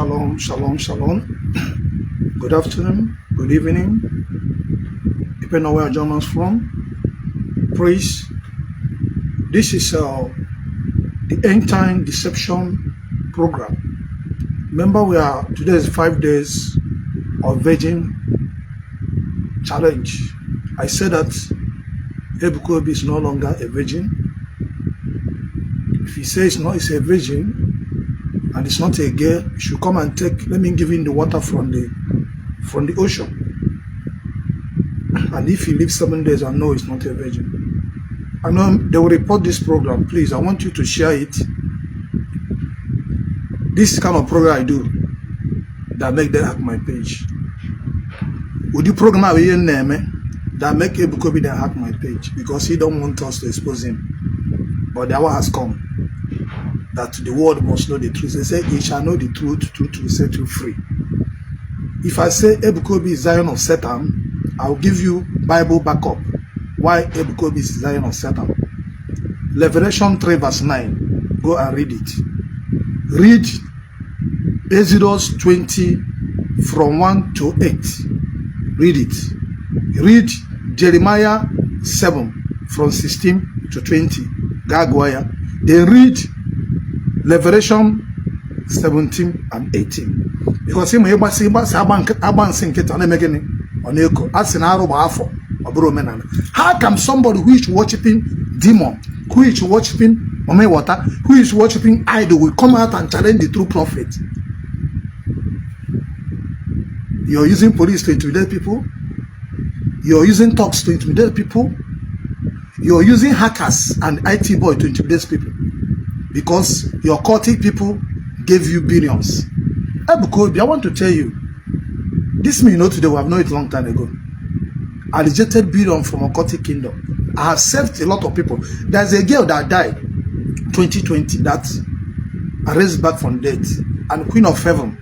Shalom, shalom, shalom. Good afternoon, good evening, depending on where you're joining us from. Praise. This is the End Time Deception Program. Remember, today is 5 days of Virgin Challenge. I said that Ebuka Obi is no longer a virgin. If he says no, he's a virgin, and it's not a girl, you should come and let me give him the water from the ocean. And if he lives 7 days, I know he's not a virgin. I know they will report this program. Please, I want you to share it. This kind of program I do that make them hack my page. Would you program that make Ebuka Obi then hack my page because he don't want us to expose him? But the hour has come that the world must know the truth. They say, "He shall know the truth, truth will set you free." If I say Ebuka Obi is Zion of Satan, I'll give you Bible backup. Why Ebuka Obi is Zion of Satan? Revelation 3 verse 9. Go and read it. Read Exodus 20 from 1 to 8. Read it. Read Jeremiah 7 from 16 to 20. Gagwaya. Then read Revelation 17 and 18. Because how come somebody who is worshiping demon, who is worshiping water, who is worshiping idol will come out and challenge the true prophet? You're using police to intimidate people. You're using talks to intimidate people. You're using hackers and IT boy to intimidate people. Because your cultic people gave you billions. Ebuka Obi, I want to tell you, this me know today, we have known it a long time ago. I rejected billion from a cultic kingdom. I have saved a lot of people. There's a girl that died 2020 that I raised back from death. And Queen of Heaven,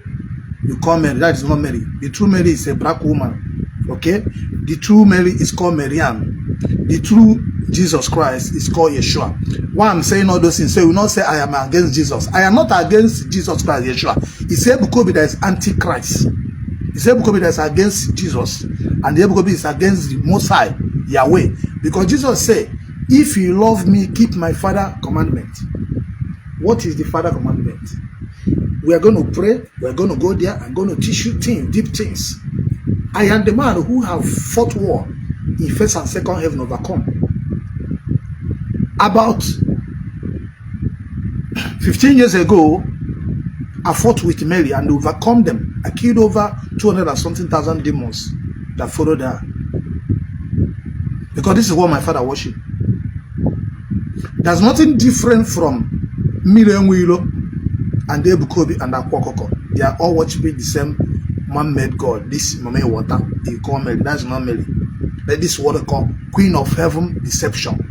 you call Mary. That is not Mary. The true Mary is a black woman. Okay? The true Mary is called Mariam. The true Jesus Christ is called Yeshua. Why I'm saying all those things, so you will not say I am against Jesus. I am not against Jesus Christ, Yeshua. It's Ebuka Obi that is antichrist. It's Ebuka Obi that is against Jesus. And Ebuka Obi is against the Most High, Yahweh. Because Jesus said, if you love me, keep my Father commandment. What is the Father commandment? We are going to pray. We are going to go there. I'm going to teach you things, deep things. I am the man who have fought war in first and second heaven, overcome. About 15 years ago, I fought with Mary and overcome them. I killed over 200 and something thousand demons that followed her. Because this is what my father worshiped. There's nothing different from Miriam Wilo and Ebuka Obi and Akwokoko. They are all worshiping the same man-made God. This Mame water, you call Mary. That's not Mary. That this is what they call Queen of Heaven deception.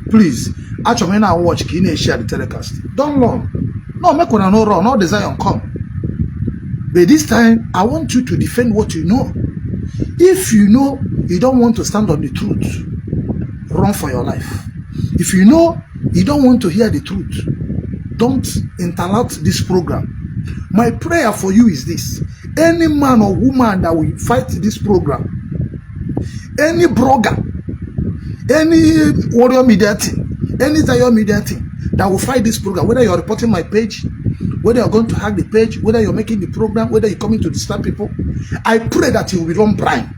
Please, actually, when I watch, can you share the telecast? Don't run. No, make one no run. No desire come. But this time, I want you to defend what you know. If you know you don't want to stand on the truth, run for your life. If you know you don't want to hear the truth, don't interrupt this program. My prayer for you is this: any man or woman that will fight this program, any blogger, any warrior media team, any Zion media team that will fight this program, whether you're reporting my page, whether you're going to hack the page, whether you're making the program, whether you're coming to disturb people, I pray that you will become blind.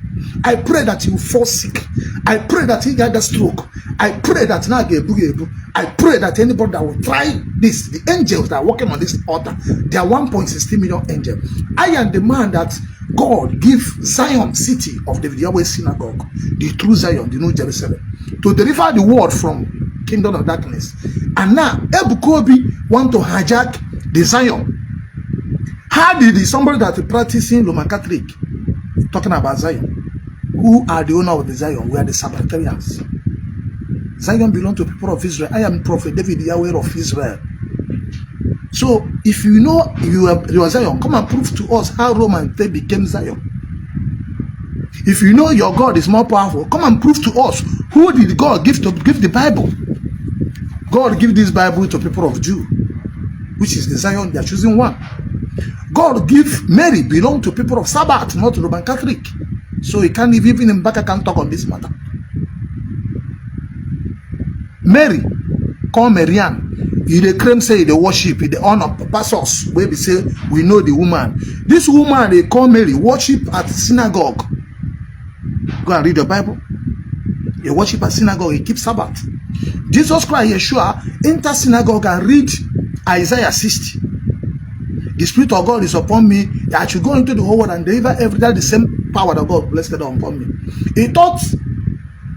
I pray that you will fall sick. I pray that you get the stroke. I pray that now get bugebu. I pray that anybody that will try this, the angels that are working on this altar, they are 1.16 million angels. I am the man that God give Zion city of the Yahweh synagogue, the true Zion, the New Jerusalem, to deliver the word from kingdom of darkness. And now Ebuka Obi want to hijack the Zion. How did somebody that is practicing Roman Catholic talking about Zion? Who are the owner of the Zion? We are the Sabbatarians. Zion belongs to people of Israel. I am Prophet David, Yahweh of Israel. So if you know you are Zion, come and prove to us how Roman faith became Zion. If you know your God is more powerful, come and prove to us who did God give the Bible. God give this Bible to people of Jew, which is the Zion. They are choosing one. God give Mary belong to people of Sabbath, not Roman Catholic. So he can't even Mbaka can talk on this matter. Mary, call Marianne. The claim say they worship, they honor pastors. Where we say we know the woman. This woman they call Mary worship at synagogue. Go and read the Bible. They worship at synagogue. He keeps Sabbath. Jesus Christ, Yeshua, enter synagogue and read Isaiah 60. The Spirit of God is upon me. I should go into the whole world and deliver every day the same power that God blessed upon me. He thought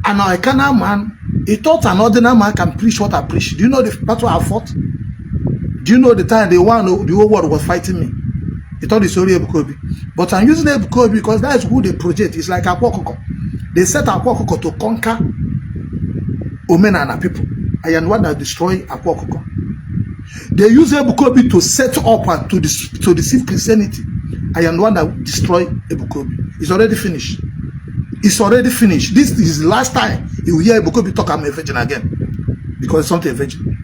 an Arcana man. He thought an ordinary man can preach what I preach. Do you know the battle I fought? Do you know the time the whole world was fighting me? He thought it's only Ebuka Obi. But I'm using Ebuka Obi because that is who they project. It's like Akwokoko. They set Akwokoko to conquer Omenana people. I am the one that destroy Akwokoko. They use Ebuka Obi to set up and to deceive Christianity. I am the one that destroy Ebuka Obi. It's already finished. It's already finished. This is the last time you will hear Ebuka Obi talk I'm a virgin again. Because it's something a virgin.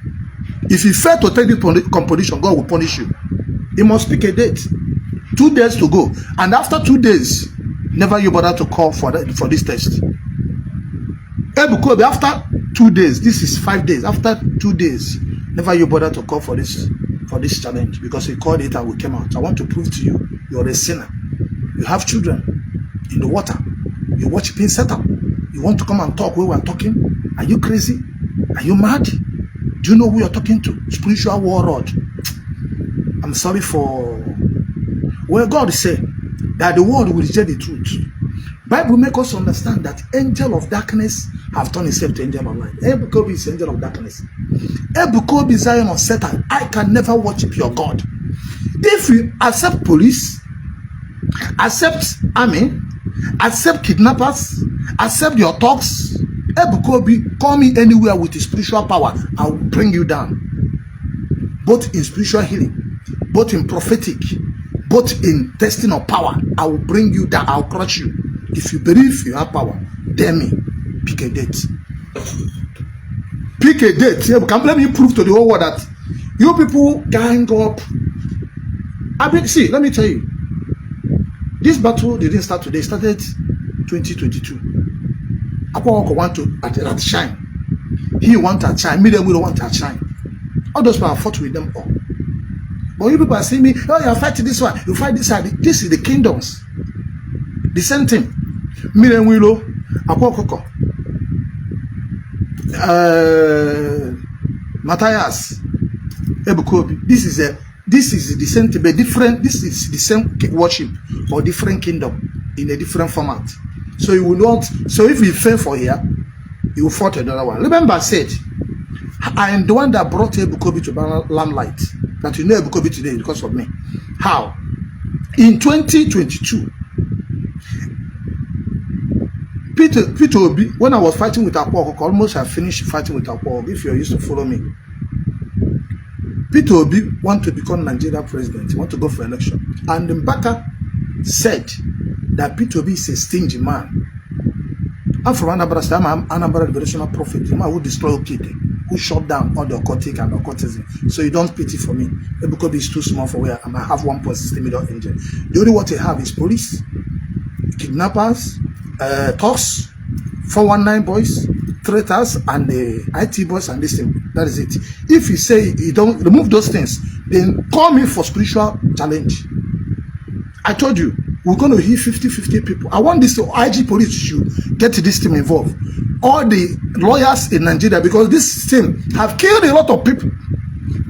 If you fail to take this composition, God will punish you. He must pick a date. 2 days to go. And after 2 days, never you bother to call for this test. Ebuka Obi, after 2 days, this is 5 days. After 2 days, never you bother to call for this challenge. Because he called it and we came out. I want to prove to you, you're a sinner. You have children in the water. You're worshiping Satan. You want to come and talk where we're talking? Are you crazy? Are you mad? Do you know who you're talking to? Spiritual warlord. I'm sorry for... Well, God said that the world will reject the truth. Bible makes us understand that angel of darkness have turned himself to angel of light. Ebuka Obi is angel of darkness. Ebuka Obi is Zion of Satan. I can never worship your God. If you accept police, accept army, accept kidnappers, accept your talks, Ebuka Obi, call me anywhere with his spiritual power, I will bring you down. Both in spiritual healing, both in prophetic, both in testing of power, I will bring you down, I'll crush you. If you believe you have power, dare me, pick a date. Pick a date. Let me prove to the whole world that you people gang up. See, let me tell you. This battle didn't start today. It started 2022. Akwokoko want to shine. He want to shine. Me, then we don't want to shine. All those people, I fought with them all. But you people are saying me, oh, you're fighting this one, you fight this side. This is the kingdoms. The same thing. Me, then we know. Akwokoko. Matthias. Ebuka Obi. This is the same thing, but different. This is the same worship or different kingdom in a different format. So you will not. So if you fail for here, you will fight another one. Remember, I said, I am the one that brought Ebuka Obi to limelight. That you know Ebuka Obi today because of me. How? In 2022, Peter Obi, when I was fighting with Akwokoko, almost I finished fighting with Akwokoko. If you're used to follow me. Peter Obi want to become Nigeria president. He want to go for election. And Mbaka said that Peter Obi is a stingy man. I'm from Anambra State. I'm Anambra Liberational Prophet. The man who destroyed Okite, who shut down all the occultic and occultism. So you don't pity for me. Ebuka Obi is too small for where I have 1.60 million engine. The only what they have is police, kidnappers, talks, 419 boys, traitors, and the IT boys and this thing. That is it. If you say you don't remove those things, then call me for spiritual challenge. I told you, we're going to hear 50-50 people. I want this to IG police to get this team involved. All the lawyers in Nigeria, because this team have killed a lot of people.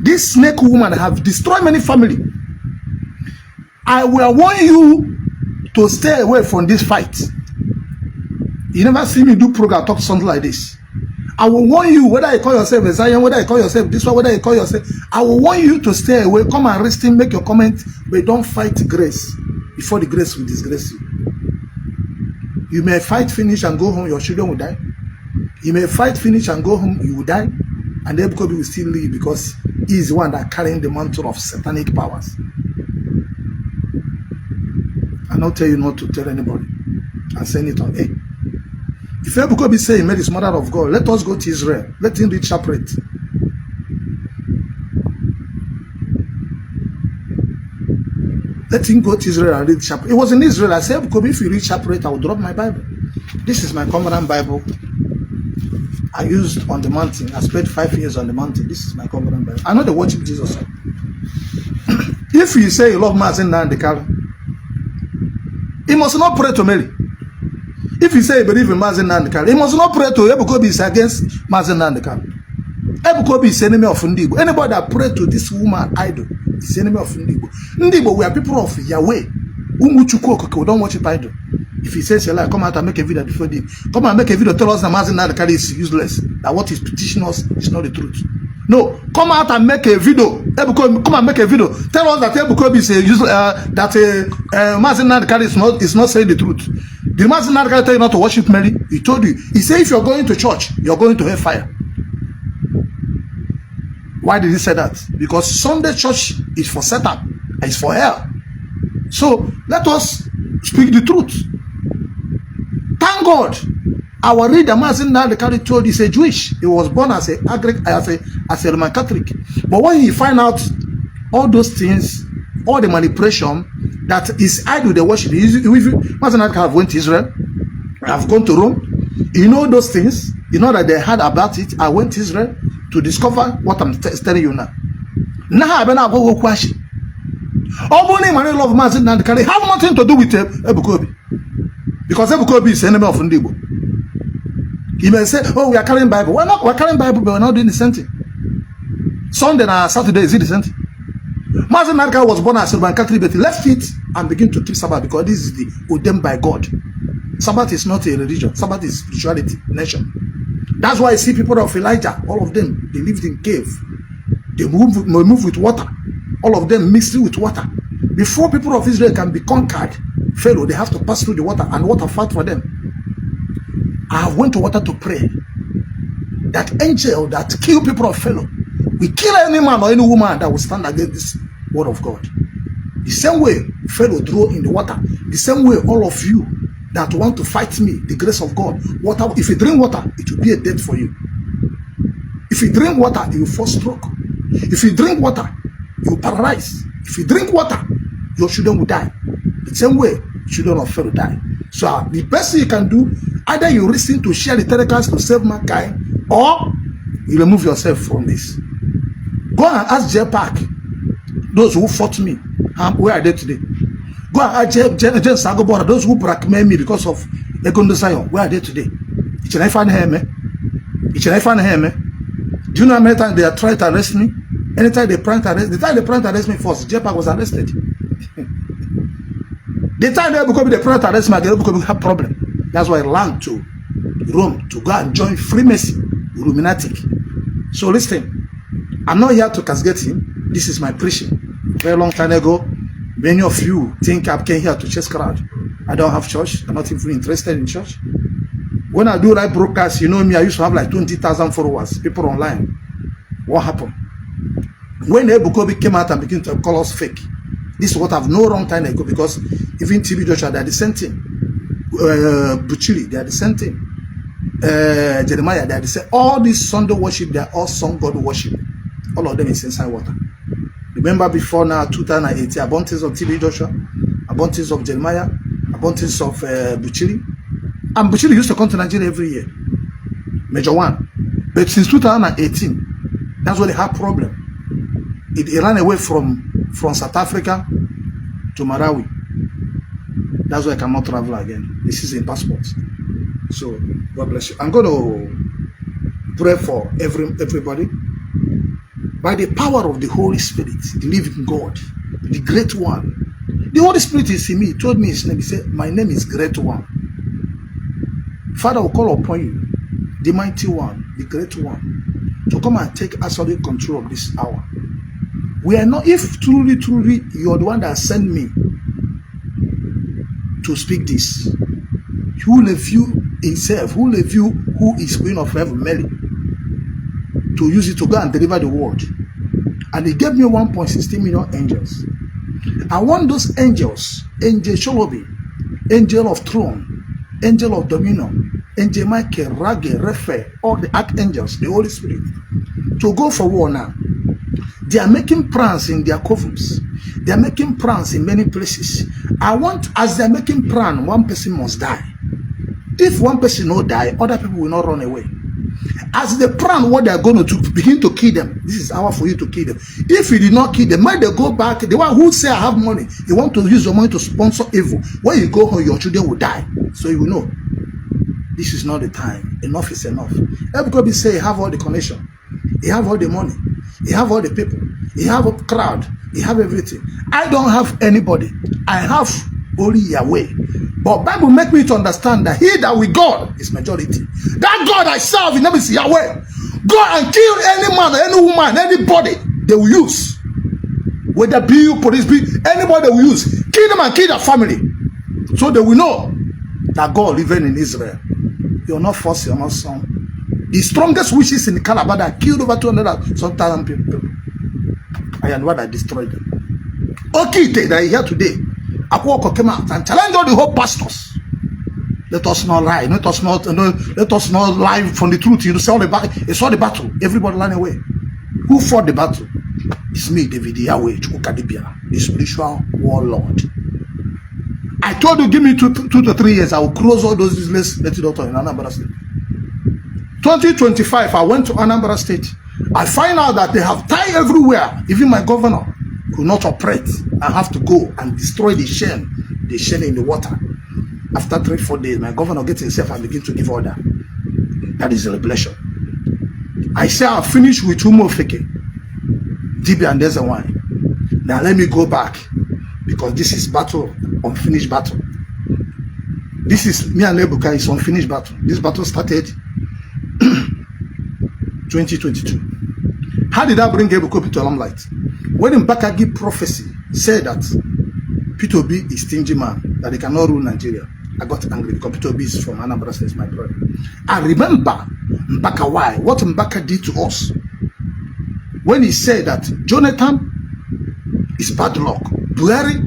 This snake woman have destroyed many families. I will warn you to stay away from this fight. You never see me do program talk something like this. I will warn you, whether you call yourself a Zion, whether you call yourself this one, whether you call yourself, I will warn you to stay away. Come and rest him, make your comment, but don't fight grace before the grace will disgrace you. You may fight, finish, and go home, your children will die. You may fight, finish, and go home, you will die. And Ebuka Obi will still live because he is the one that carrying the mantle of satanic powers. I don't tell you not to tell anybody. I'm saying it on air. If Ebuka Obi say he made his mother of God, let us go to Israel. Let him read separate. Let him go to Israel and read chapter. It was in Israel. I said, Ebuka Obi, if you read chapter 8, I will drop my Bible. This is my covenant Bible I used on the mountain. I spent 5 years on the mountain. This is my covenant Bible. I know they worship Jesus. If you say you love Mazen Nandekala, he must not pray to Mary. If you say you believe in Mazen Nandekala, he must not pray to Ebuka Obi is against Mazen Nandekala. Ebuka Obi is enemy of Igbo. Anybody that pray to this woman idol is enemy of Igbo. Igbo, we are people of Yahweh. We don't worship idol. If he says, come out and make a video before him. Come and make a video, tell us that Mazen Nandekala is useless. That what he's teaching us is not the truth. No, come out and make a video. Ebuka, come and make a video. Tell us that Ebuka Obi is Mazen Nandekala is not saying the truth. Did Mazen Nandekala tell you not to worship Mary? He told you. He said if you're going to church, you're going to hellfire. Why did he say that? Because Sunday church is for Satan, it's for hell. So let us speak the truth. Thank God. Our reader Mazen Nandekala told he's a Jewish. He was born as a Roman Catholic. But when he find out all those things, all the manipulation that is idol they worship, Mazen Nandekala went to Israel, I've gone to Rome. You know those things. You know that they heard about it. I went to Israel to discover what I'm telling you now. Now I go question. Only my love Mazen Nandekala have nothing to do with Ebuka Obi. Because Ebuka Obi is enemy of Igbo. He may say, oh, we are carrying Bible. We're carrying Bible, but we're not doing the same thing. Sunday and Saturday, is it the same thing? Mazen Nandekala was born as a Roman Catholic, but he left it and began to keep Sabbath because this is the ordained by God. Sabbath is not a religion. Sabbath is spirituality, nation. That's why I see people of Elijah, all of them, they lived in cave. They move with water. All of them mixed with water. Before people of Israel can be conquered, Pharaoh, they have to pass through the water and water fight for them. I went to water to pray. That angel that killed people of Pharaoh will kill any man or any woman that will stand against this word of God. The same way Pharaoh threw in the water, the same way all of you that want to fight me, the grace of God, water, if you drink water, it will be a death for you. If you drink water, you will fall stroke. If you drink water, you will paralyze. If you drink water, your children will die. The same way children of Pharaoh die. So the best thing you can do, either you listen to share the telecast to save mankind, or you remove yourself from this. Go and ask J Park, those who fought me, where are they today? Go and ask Jen Sagobora, those who blackmailed me because of Egondo Zion, where are they today? Do you know how many times they are trying to arrest me? Anytime they try to arrest, the time they try to arrest me first, J Park was arrested. The time they become the try to arrest me, they become a problem. That's why I ran to Rome to go and join Freemason, Illuminati. So listen, I'm not here to castigate him. This is my preaching. Very long time ago, many of you think I came here to chase crowd. I don't have church. I'm not even interested in church. When I do live broadcast, you know me, I used to have like 20,000 followers, people online. What happened? When Ebuka Obi came out and began to call us fake, this is what I've known long time ago, because even TB Joshua, they are the same thing. Buchili, they are the same thing. Jeremiah, they are the same. All these Sunday worship, they are all sun God worship. All of them is inside water. Remember before now, 2018, abundance of TB Joshua, abundance of Jeremiah, abundance of Buchili. And Buchili used to come to Nigeria every year. Major one. But since 2018, that's where they have problem. It ran away from South Africa to Malawi. That's why I cannot travel again. This is in passport. So God bless you. I'm going to pray for everybody. By the power of the Holy Spirit, the living God, the great one. The Holy Spirit is in me. He told me his name. He said, my name is Great One. Father, will call upon you, the mighty one, the great one, to come and take absolute control of this hour. We are not, if truly, you are the one that sent me to speak this, who will review himself, who will review who is Queen of Heaven, Mary, to use it to go and deliver the word. And he gave me 1.16 million angels. I want those angels, Angel Sholobi, Angel of Throne, Angel of Dominion, Angel Michael, Rage, Raphael, all the archangels, the Holy Spirit, to go for war now. They are making plans in their covens. They are making plans in many places. As they are making plan, one person must die. If one person will die, other people will not run away. As they plan what they are going to do, begin to kill them. This is hour for you to kill them. If you did not kill them, when they go back, the one who say I have money, you want to use your money to sponsor evil. When you go home, your children will die. So you will know, this is not the time. Enough is enough. Everybody say he have all the connection. He have all the money. He have all the people. He have a crowd. He have everything. I don't have anybody. I have only Yahweh. But Bible make me to understand that he that with God is majority. That God I serve, his name is Yahweh. Go and kill any man, any woman, anybody they will use. Whether be you, police, be anybody they will use. Kill them and kill their family. So they will know that God living in Israel. You're not first, you're not son. The strongest witches in the Calabar that killed over 200,000 people. I am the one that destroyed them. Okay, that are here today. Akwoko came out and challenged all the whole pastors. Let us not lie. Let us not lie from the truth. You saw the battle. You saw the battle. Everybody ran away. Who fought the battle? It's me, David Yahweh, the spiritual warlord. I told you, give me 2 to 3 years. I will close all those business. Let it out in Anambra State. 2025, I went to Anambra State. I find out that they have tied everywhere. Even my governor could not operate. I have to go and destroy the shell in the water. After 3-4 days, my governor gets himself and begin to give order. That is a revelation. I say I'll finish with Umofeke, Dibia, and there's a wine. Now let me go back, because this is battle, unfinished battle. This is me and Ebuka is unfinished battle. This battle started 2022. How did I bring Ebuka Obi to limelight? When Mbaka give prophecy, said that Peter Obi is stingy man, that he cannot rule Nigeria. I got angry because Peter Obi is from Anambra State, my brother. I remember Mbaka why, what Mbaka did to us. When he said that Jonathan is bad luck, Buhari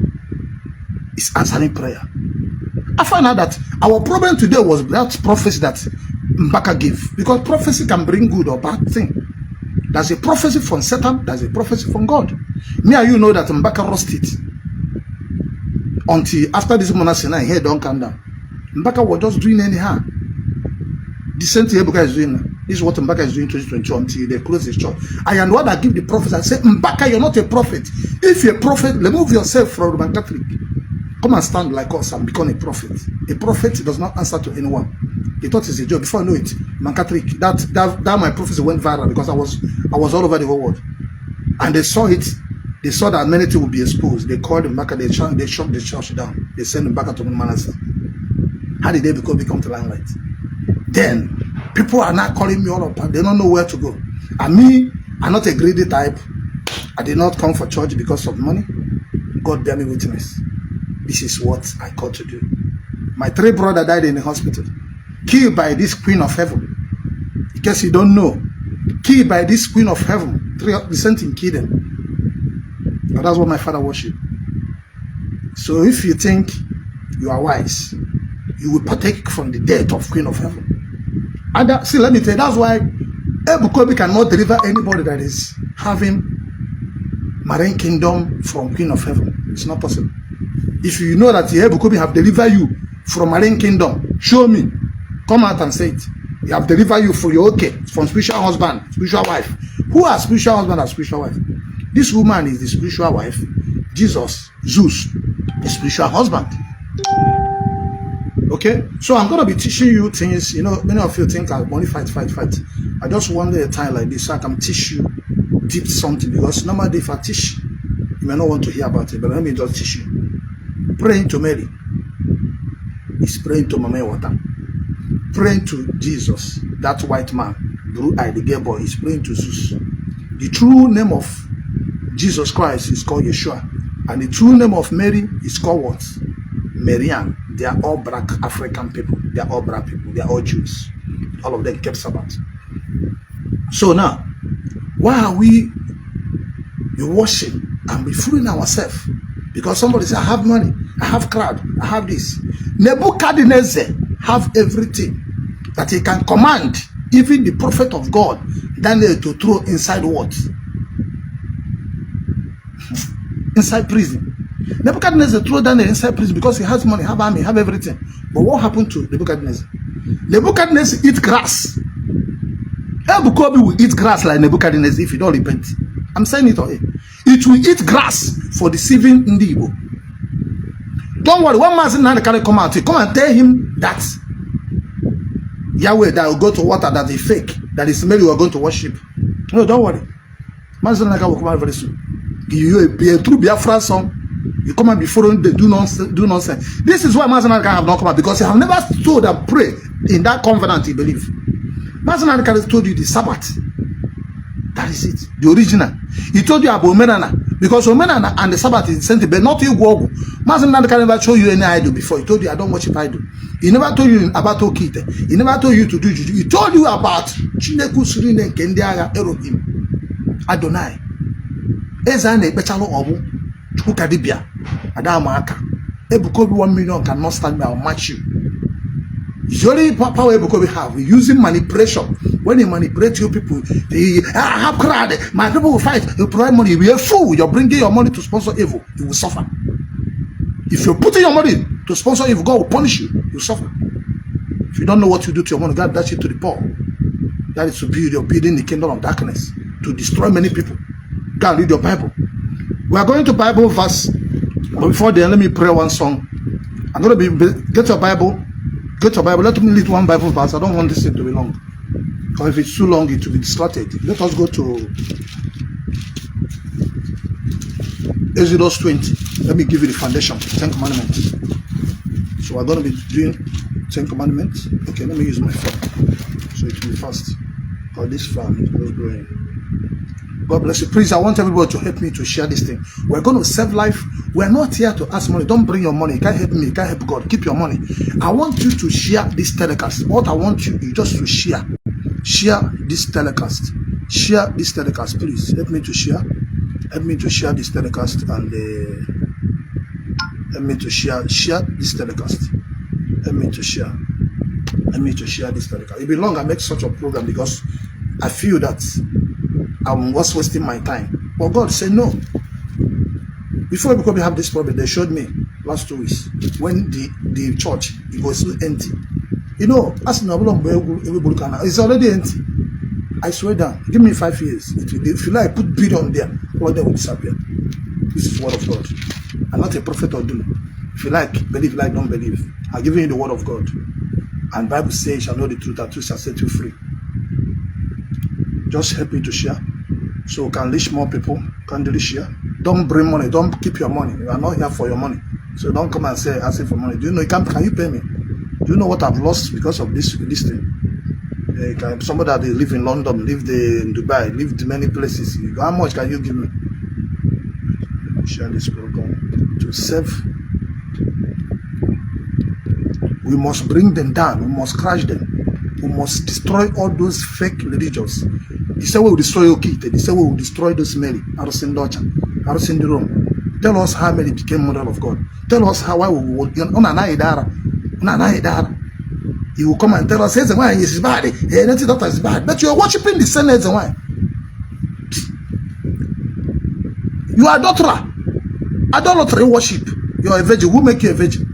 is answering prayer. I found out that our problem today was that prophecy that Mbaka gave. Because prophecy can bring good or bad thing. There's a prophecy from Satan, there's a prophecy from God. Me and you know that Mbaka lost it. Until after this monastic night, here don't calm down. Mbaka was just doing anyhow. The same thing Ebuka is doing now. This is what Mbaka is doing in 2022 until they close his church. I am the one that give the prophet and say, Mbaka, you're not a prophet. If you're a prophet, remove yourself from Roman Catholic. Come and stand like us and become a prophet. A prophet does not answer to anyone. He thought it's a joke. Before I know it, Man Catholic, that my prophecy went viral because I was all over the whole world. And they saw it. They saw that many things would be exposed. They called him back and they shut the church down. They sent him back to Manasa. How did they become to limelight? Then people are now calling me all up. They don't know where to go. And me, I'm not a greedy type. I did not come for church because of money. God bear me witness. This is what I called to do. My 3 brothers died in the hospital, killed by this Queen of Heaven. In case you don't know, killed by this Queen of Heaven. 3 of the same thing killed them. And that's what my father worshiped. So if you think you are wise, you will partake from the death of Queen of Heaven. And see, let me tell you, that's why Ebuka Obi cannot deliver anybody that is having marine kingdom from Queen of Heaven. It's not possible. If you know that Ebuka Obi have delivered you from marine kingdom, show me. Come out and say it. You have delivered you for your from spiritual husband, spiritual wife. Who has spiritual husband and spiritual wife? This woman is the spiritual wife. Jesus, Zeus, the spiritual husband. Okay? So I'm going to be teaching you things. You know, many of you think I only fight. I just want a time like this so I can teach you deep something. Because normally if I teach, you may not want to hear about it. But let me just teach you. Praying to Mary is praying to Mama Water. Praying to Jesus, that white man, blue-eyed, the gay boy, is praying to Zeus. The true name of Jesus Christ is called Yeshua. And the true name of Mary is called what? Marian. They are all black African people. They are all black people. They are all Jews. All of them kept Sabbath. So now, why are we washing and we fooling ourselves? Because somebody says, I have money, I have crowd, I have this. Nebuchadnezzar have everything that he can command, even the prophet of God, Daniel, to throw inside what? inside prison. Nebuchadnezzar threw Daniel inside prison because he has money, have army, have everything. But what happened to Nebuchadnezzar? Nebuchadnezzar eat grass. Ebuka Obi will eat grass like Nebuchadnezzar if you don't repent. I'm saying it already. It will eat grass for deceiving Igbo. Don't worry, one man can come out. Come and tell him that Yahweh that will go to water that is fake, that is maybe you are going to worship. No, don't worry. Manzana will come out very soon. Give you a true Biafra song. You come and be following the do nonsense. This is why Manzana have not come out, because he have never told and pray in that covenant he believe. Manzana has told you the Sabbath. That is it, the original. He told you about Omenana, because Omenana and the Sabbath is the same thing, but not Igbo. Manzana can never show you any idol before. He told you I don't worship idol. He never told you about Okite. He never told you to do juju. He told you about Chineku Surine Kendiaga Elohim Adonai. Ezane Betalo Obu Chukadibia Adamaka. Ebuka Obi 1 million cannot stand me, I'll match you. The only power Ebuka Obi have, using manipulation. When you manipulate you people, they have cried, my people will fight, you provide money, you'll be a fool. You're bringing your money to sponsor evil, you will suffer. If you're putting your money to sponsor evil, God will punish you, you'll suffer. If you don't know what you do to your money, God does it to the poor. That is to build your building the kingdom of darkness, to destroy many people. Go and read your Bible. We are going to Bible verse, but before then, let me pray one song. I'm going to get your Bible. Get your Bible. Let me read one Bible verse. I don't want this thing to be long. Because if it's too long, it will be distracted. Let us go to Exodus 20. Let me give you the foundation, 10 commandments. So we're going to be doing 10 commandments. Okay, let me use my phone. So it will be fast. Because this fan is just growing. God bless you. Please, I want everybody to help me to share this thing. We're going to save life. We're not here to ask money. Don't bring your money. You can't help me. You can't help God. Keep your money. I want you to share this telecast. What I want you is just to share. Share this telecast. Share this telecast, please. Help me to share. Help me to share this telecast and help me to share this telecast. Help me to share. Help me to share this telecast. It be long I make such a program because I feel that I was wasting my time. But God said no. Before we have this problem, they showed me last 2 weeks when the church it was so empty. You know, as it's already empty. I swear down. Give me 5 years. If you like, put billion there, all of them will disappear. This is the word of God. I'm not a prophet or doom. If you like, believe, like, don't believe. I'm giving you the word of God. And Bible says, you shall know the truth, and truth shall set you free. Just help me to share. So we can reach more people. Can you share? Don't bring money. Don't keep your money. You are not here for your money. So don't come and say, ask for money. Do you know, can you pay me? Do you know what I've lost because of this thing? Somebody that live in London, live in Dubai, lived many places. How much can you give me? Share this program to save. We must bring them down. We must crush them. We must destroy all those fake religions. They say we will destroy Okite. They say we will destroy those Mary, Arosin Docha, Arosin Rome. Tell us how many became model of God. Tell us how why we will. He will come and tell us, "Hey, why is bad? Hey, that is bad." But you are worshiping the same as why. You are adulterer. Adultery worship. You are a virgin. Who make you a virgin?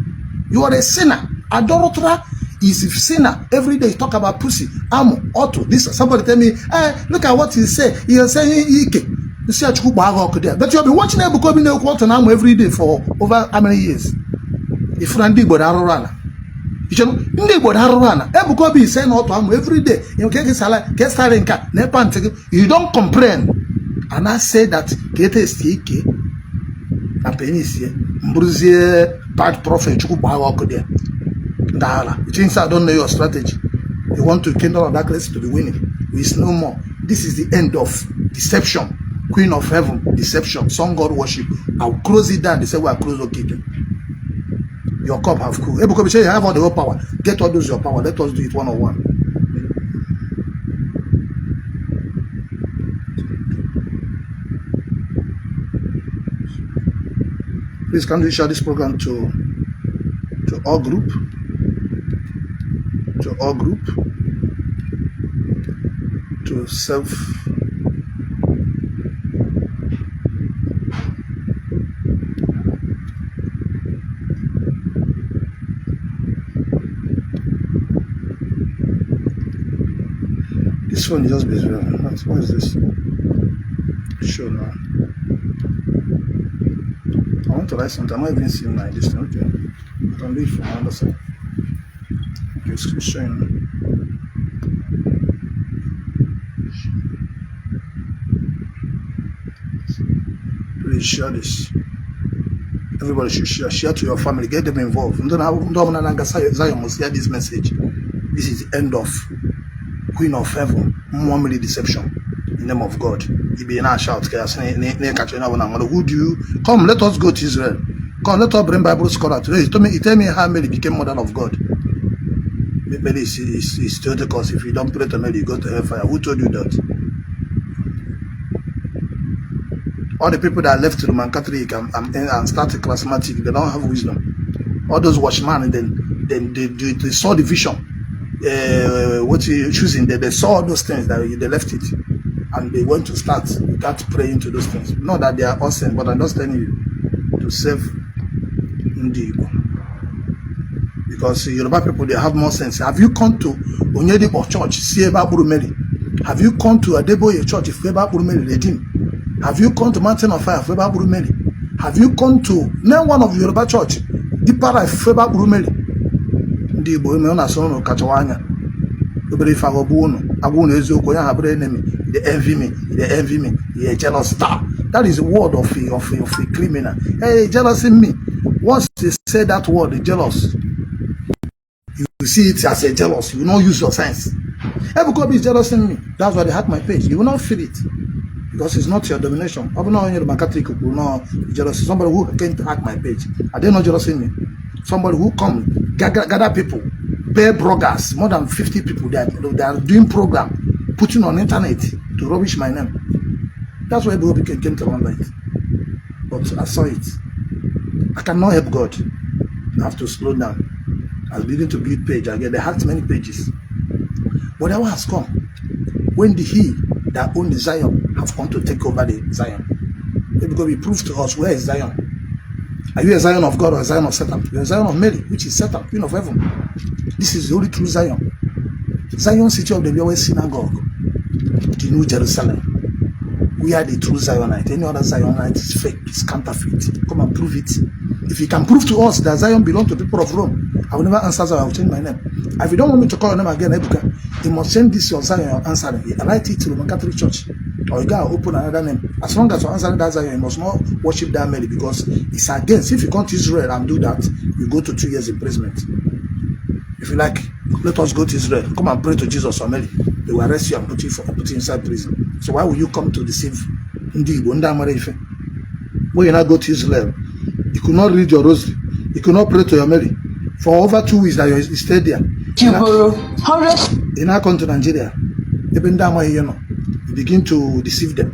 You are a sinner. Adulterer is a sinner. Every day you talk about pussy, amo, auto. This somebody tell me, hey, look at what he say. He is saying Ike. You see, but you have been watching Ebuka Obi amo every day for over how many years? If you Igbo Arorana. You know, Ebuka Obi is saying auto amo every day. You don't comprehend. And I say that Kete is Ike. Bad prophet, it means I don't know your strategy. You want to kingdom of darkness to be winning. It's no more. This is the end of deception. Queen of heaven, deception, sun god worship. I'll close it down. They say we are close located. Your cup have cool. Ebuka Obi say you have all the whole power. Get all those your power. Let us do it one-on-one. Please, can you share this program to all group? To all group? To self. this phone is just busy. What is this? Sure now. I want to write something. I'm not even seeing my this thing. Okay. I can do it from the other side. Okay, it's showing. Please share this. Everybody should share to your family, get them involved. Zion must hear this message. This is the end of Queen of Heaven, Mormon deception. In the name of God. You be in a shout, who do you come? Let us go to Israel. Come, let us bring Bible scholar today. Tell me how Mary became mother of God. Mary is Theotokos. If you don't pray to Mary, you go to hellfire. Who told you that? All the people that left Roman Catholic and started charismatic, they don't have wisdom. All those watchmen, they saw the vision. What you choosing? They saw all those things that they left it, and they went to start praying to those things. Not that they are awesome, but I'm just telling you to save Igbo. Because Yoruba people, they have more sense. Have you come to Onyedipo Church, Sieba Mary? Have you come to Adeboye Church, Feba Mary Redeem? Have you come to Mountain of Fire, Feba Mary? Have you come to name one of Yoruba Church, Deeper Life, Feba Mary? The Igbo na so kachawanya. Obere fa obuno, aguno eziokwu ya habere enemy. They envy me, they jealous star. That is the word of a criminal. Hey, jealous in me. Once they say that word, they jealous. You see it as a jealous. You will not use your sense. Ebuka Obi is jealous in me. That's why they hack my page. You will not feel it. Because it's not your domination. I'm not only my Catholic will not be jealous. Somebody who can't hack my page. Are they not jealous in me? Somebody who come, gather people, pay bloggers, more than 50 people they are doing program, putting on internet to rubbish my name. That's why Ebuka came to one light. But I saw it. I cannot help God. I have to slow down. I was beginning to build page again. They had many pages. But that one has come. When he that owned the Zion have come to take over the Zion. Because we prove to us, where is Zion? Are you a Zion of God or a Zion of Satan? You're a Zion of Mary, which is Satan, Queen of Heaven. This is the only true Zion. Zion, city of the Yahweh synagogue, the New Jerusalem. We are the true Zionite. Any other Zionite is fake, it's counterfeit. Come and prove it. If you can prove to us that Zion belongs to the people of Rome, I will never answer Zion, I will change my name. If you don't want me to call your name again, Ebuka, you must change this your Zion, your answer. Write it to the Roman Catholic Church. Or you gotta open another name. As long as you answer that Zion, you must not worship that Mary, because it's against. If you come to Israel and do that, you go to 2 years imprisonment. If you like, let us go to Israel. Come and pray to Jesus or Mary. They will arrest you and put you inside prison. So why will you come to deceive Igbo? When you not go to Israel, you could not read your rosary. You could not pray to your Mary. For over 2 weeks that you stayed there. You now come to Nigeria. You begin to deceive them.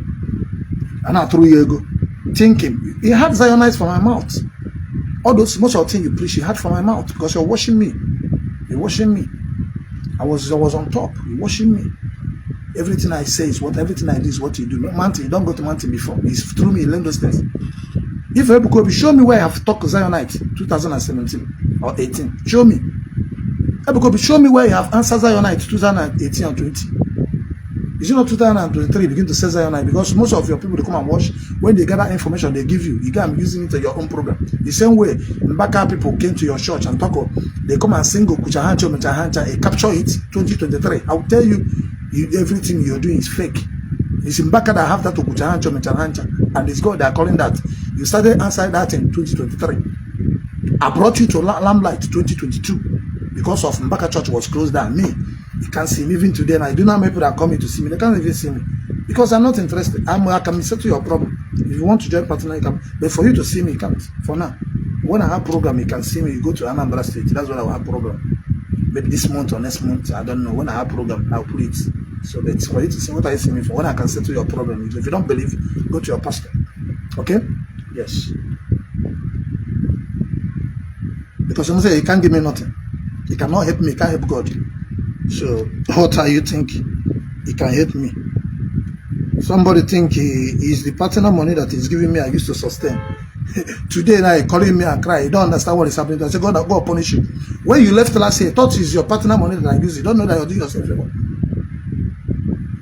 And I threw you ago, thinking, you had Zionites from my mouth. All those, most of the things you preach, you had from my mouth, because you're washing me. You're washing me. I was on top. You're washing me. Everything I say is what, everything I do is what you do. No, mountain, you don't go to mountain before. It's through me, learn those things. If Ebuka Obi, show me where I have talked to Zionite 2017 or 18. Show me. Ebuka Obi, show me where you have answered Zionite 2018 or 20. Is it not 2023 begin to say Zionite? Because most of your people, they come and watch. When they gather information, they give you. You can be using it in your own program. The same way, Mbaka people came to your church and talk. They come and sing Kuchahancha, Mechahancha, capture it 2023. I will tell you, everything you're doing is fake. It's Mbaka that have that to Kuchahancha, Mechahancha, and it's God that are calling that. You started answering that in 2023. I brought you to Lamplight 2022 because of Mbaka church was closed down. Me, you can't see me even today, and I do not have people that come in to see me. They can't even see me because I'm not interested. I can settle your problem. If you want to join partner, you can. But for you to see me, you can't. For now, when I have program, you can see me. You go to Anambra State. That's when I will have program. Maybe this month or next month, I don't know. When I have program, I'll put it. So that's for you to see what I see me for. When I can settle your problem. If you don't believe, go to your pastor. Okay? Yes. Because someone say he can't give me nothing. He cannot help me. He can't help God. So what are you thinking? He can help me. Somebody think he is the partner money that he's giving me. I used to sustain. Today now he calling me and cry. You don't understand what is happening. I say God will punish you. When you left last year, thought it's your partner money that I use. You don't know that you're doing yourself favor.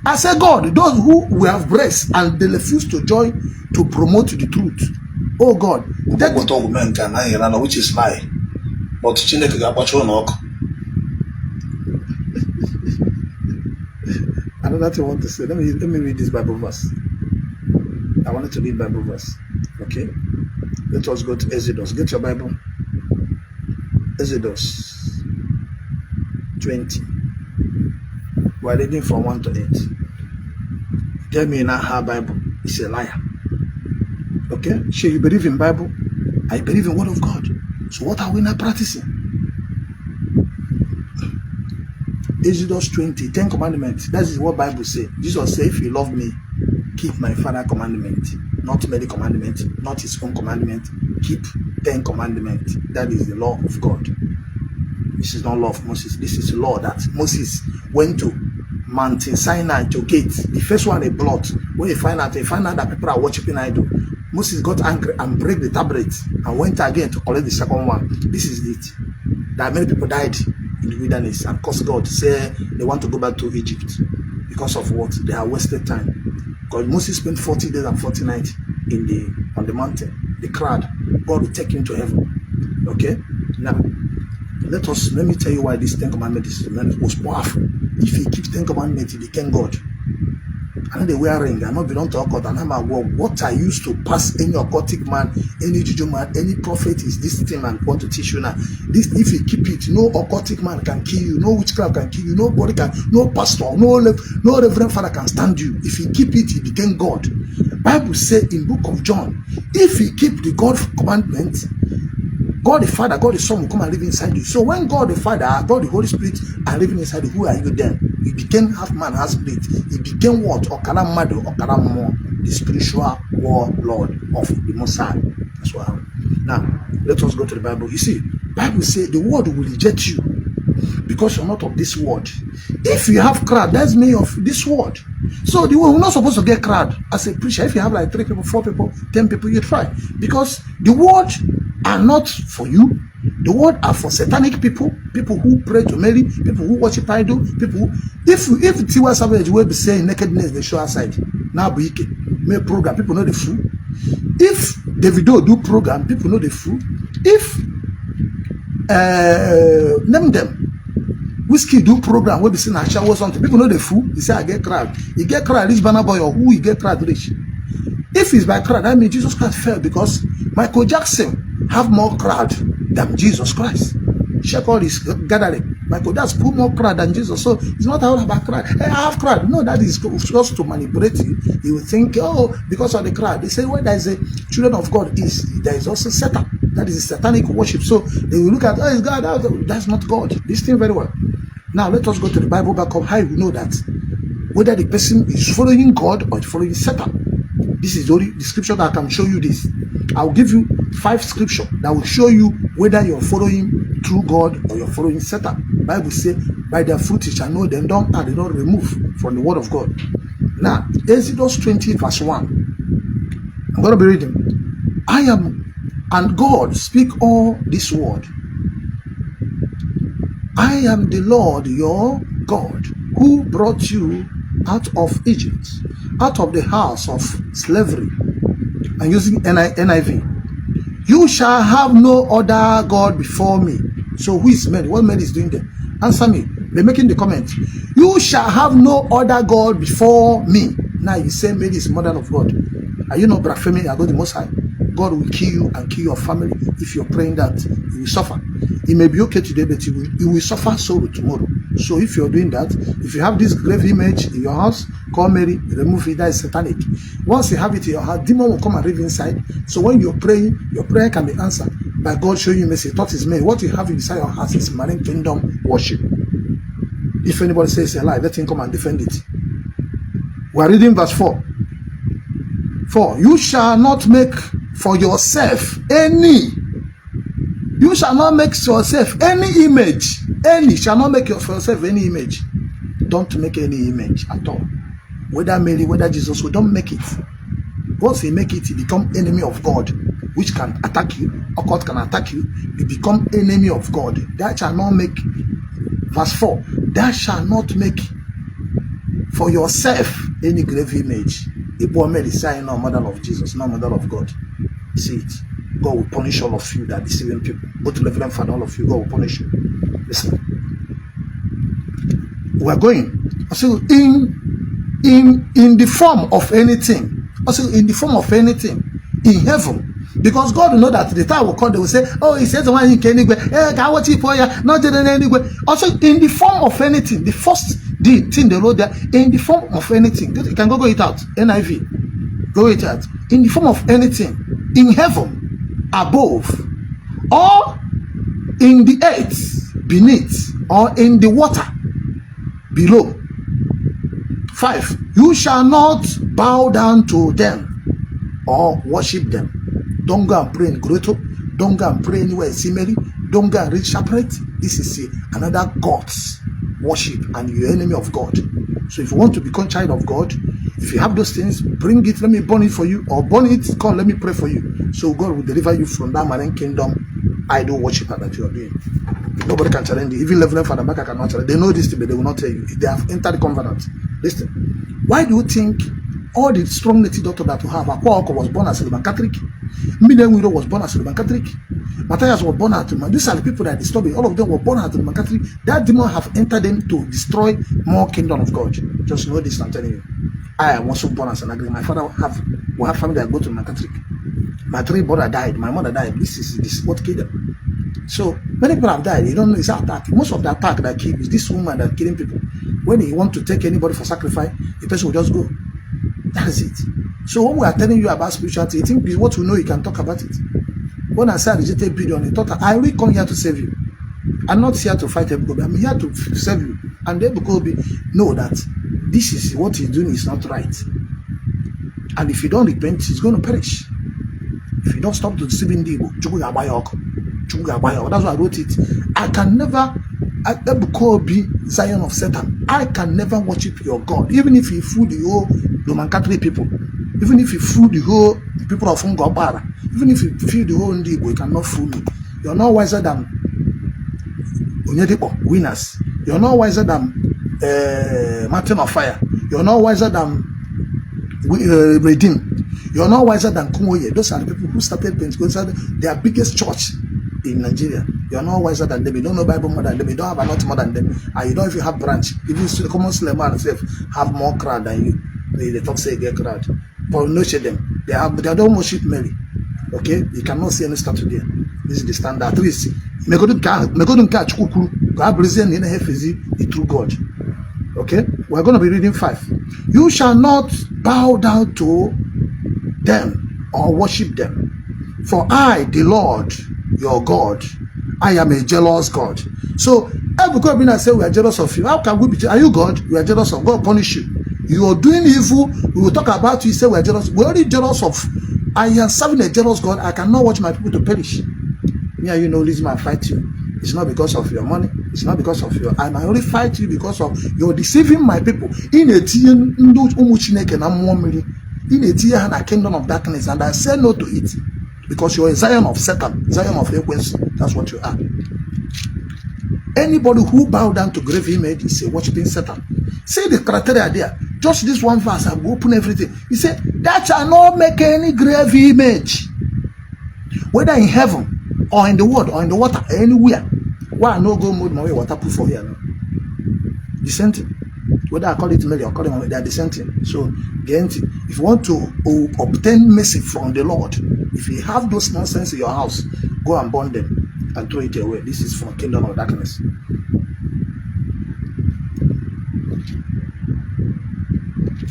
I say, God, those who we have breasts and they refuse to join to promote the truth. Oh God, that which is lie. But another thing I want to say. Let me read this Bible verse. I wanted to read Bible verse. Okay. Let us go to Exodus. Get your Bible. Exodus 20. We're reading from 1 to 8. Tell me now how Bible is a liar. Okay? Sure, you believe in Bible? I believe in Word of God. So what are we now practicing? Exodus 20, 10 commandments. That is what Bible says. Jesus said, if you love me, keep my Father's commandment. Not many commandments, not his own commandment. Keep 10 commandments. That is the law of God. This is not law of Moses. This is law that Moses went to Mountain Sinai to get. The first one, a blood. When he find out that people are worshiping idol, Moses got angry and break the tablet and went again to collect the second one. This is it. That many people died in the wilderness, and because God said they want to go back to Egypt because of what? They have wasted time. Because Moses spent 40 days and 40 nights on the mountain. The crowd, God will take him to heaven. Okay? Now, let me tell you why this 10 commandments is the most powerful. If you keep 10 commandments, you become God. And they wear ring, and not belong to occult, and I'm what I used to pass any occultic man, any juju man, any prophet is this thing and want to teach you now. This, if you keep it, no occultic man can kill you, no witchcraft can kill you, nobody can, no pastor, no reverend father can stand you. If you keep it, you become God. Bible says in book of John, if you keep the God commandments, God the Father, God the Son will come and live inside you. So when God the Father, God the Holy Spirit are living inside you, who are you then? You became half man, half spirit. You became what? Okara Mado, Okara Mo, the spiritual warlord of the Most High. That's what happened. Now, let us go to the Bible. You see, Bible says the world will reject you because you're not of this world. If you have crowd, that's me of this world. So the world, we're not supposed to get crowd as a preacher. If you have like 3 people, 4 people, 10 people, you try. Because the world are not for you. The word are for satanic people, people who pray to Mary, people who worship idol, people who, if Tiwa Savage will be saying nakedness, they show outside. Now we make program, people know the fool. If Davido do program, people know the fool. If name them, Whiskey do program, will be saying I shower something, people know the fool. He say I get crowd. You get crowd, rich banner boy, or who you get crowd rich. If it's by crowd, that means Jesus Christ fell because Michael Jackson have more crowd than Jesus Christ. Check all this gathering. Michael Jackson put more crowd than Jesus. So it's not all about crowd. Hey, I have crowd. No, that is just to manipulate you. You will think, oh, because of the crowd. They say where there is a children of God there is also Satan. That is a satanic worship. So they will look at, oh, it's God. That's not God. This thing very well. Now let us go to the Bible back up. How you know that whether the person is following God or following Satan. This is only the scripture that can show you this. I'll give you 5 scriptures that will show you whether you're following true God or you're following Satan. Bible says, by their fruit you shall know them, don't add, don't remove from the word of God. Now, Exodus 20 verse 1. I'm going to be reading. I am, and God speak all this word. I am the Lord your God, who brought you out of Egypt, out of the house of slavery. I'm using NIV. You shall have no other God before me. So who is Mary? What Mary is doing there? Answer me. They're making the comment. You shall have no other God before me. Now you say Mary is mother of God. Are you not blaspheming about the Most High? God will kill you and kill your family if you're praying that you will suffer. It may be okay today, but you will suffer sorrow tomorrow. So if you're doing that, if you have this grave image in your house, call Mary, remove it. That is satanic. Once you have it in your heart, demon will come and live inside. So when you're praying, your prayer can be answered by God showing you mercy. Thought is made. What you have inside your heart is marine kingdom worship. If anybody says a lie, let him come and defend it. We are reading verse 4. 4. You shall not make for yourself any. You shall not make yourself any image. Any shall not make for yourself any image. Don't make any image at all. Whether Mary, whether Jesus, we don't make it. Once you make it, you become enemy of God, which can attack you. Occult can attack you. You become enemy of God. That shall not make. Verse 4. That shall not make for yourself any grave image. Igbo made is saying, no, mother of Jesus, no, mother of God. See it. God will punish all of you that are deceiving people. Go to Reverend Father, all of you, God will punish you. Listen. We are going. Also, in the form of anything. Also, in the form of anything. In heaven. Because God will know that the time will come, they will say, oh, he says one in anywhere. Not anywhere. Also, in the form of anything. The first thing they wrote there, in the form of anything. You can go it out. NIV. Go it out. In the form of anything. In heaven, above, or in the earth, beneath, or in the water, below. 5. You shall not bow down to them or worship them. Don't go and pray in Grotto. Don't go and pray anywhere in Simeri. Don't go and read Shapret. This is another God's worship, and you're enemy of God. So if you want to become child of God, if you have those things, bring it, let me burn it for you, or burn it, come, let me pray for you. So God will deliver you from that marine kingdom idol worshiper that you are doing. Nobody can challenge you. Even Reverend Father Baka cannot challenge. They know this thing, but they will not tell you. They have entered the covenant. Listen. Why do you think all the strong native doctor that you have, Akwa was born as a Roman Catholic, Midenwiro was born as a Roman Catholic, Matthias was born as a Roman. These are the people that disturb it. All of them were born as a Roman Catholic. That demon have entered them to destroy more kingdom of God. Just know this, I'm telling you. I am also born as an agreement. My father will have family that go to Roman Catholic. My 3 brothers died. My mother died. This is what killed them. So many people have died. You don't know it's an attack. Most of the attack that killed is this woman that killing people. When he want to take anybody for sacrifice, the person will just go. That's it. So when we are telling you about spirituality, you think what you know, you can talk about it. When I say I rejected billion, I thought I will come here to save you. I'm not here to fight Ebuka Obi. I'm here to save you. And Ebuka Obi know that this is what he's doing is not right. And if you don't repent, he's going to perish. If you don't stop to deceiving the Igbo, that's why I wrote it. I can never, Ebuka Obi, Zion of Satan, I can never worship your God. Even if you fool the whole Roman Catholic people, even if you fool the whole people of Ngobara, even if you fool the whole Igbo, you cannot fool me. You're not wiser than Onyedipo, winners. You're not wiser than Mountain of Fire. You're not wiser than Redeem. You're not wiser than Kumoye. Those are the people who started Pentecostal, their biggest church in Nigeria. You're not wiser than them. You don't know Bible more than them. You don't have a lot more than them. And you don't even have branch. Even the common Suleiman itself have more crowd than you. They talk say get crowd. But no share them. They don't worship Mary. Okay? You cannot see any statue there. This is the standard. At least the true God. Okay? We're going to be reading 5. You shall not bow down to them or worship them. For I, the Lord, your God, I am a jealous God. So, Ebuka Obi say we are jealous of you. How can we be? Are you God? We are jealous of God. Punish you. You are doing evil. We will talk about you. Say we are jealous. We are already jealous of. I am serving a jealous God. I cannot watch my people to perish. Yeah, you know, listen, I fight you. It's not because of your money. It's not because of your. I only fight you because of you're deceiving my people. In a kingdom of darkness, and I say no to it because you're a Zion of Satan, Zion of frequency. That's what you are. Anybody who bow down to grave image is a worshiping Satan. See the criteria there. Just this one verse, I will open everything. He said, that shall not make any grave image, whether in heaven or in the world or in the water, anywhere. Why no go mode my way waterproof for here? No? Dissenting. Whether I call it Mary or call it, they are dissenting. So, if you want to obtain mercy from the Lord, if you have those nonsense in your house, go and burn them and throw it away. This is from kingdom of darkness.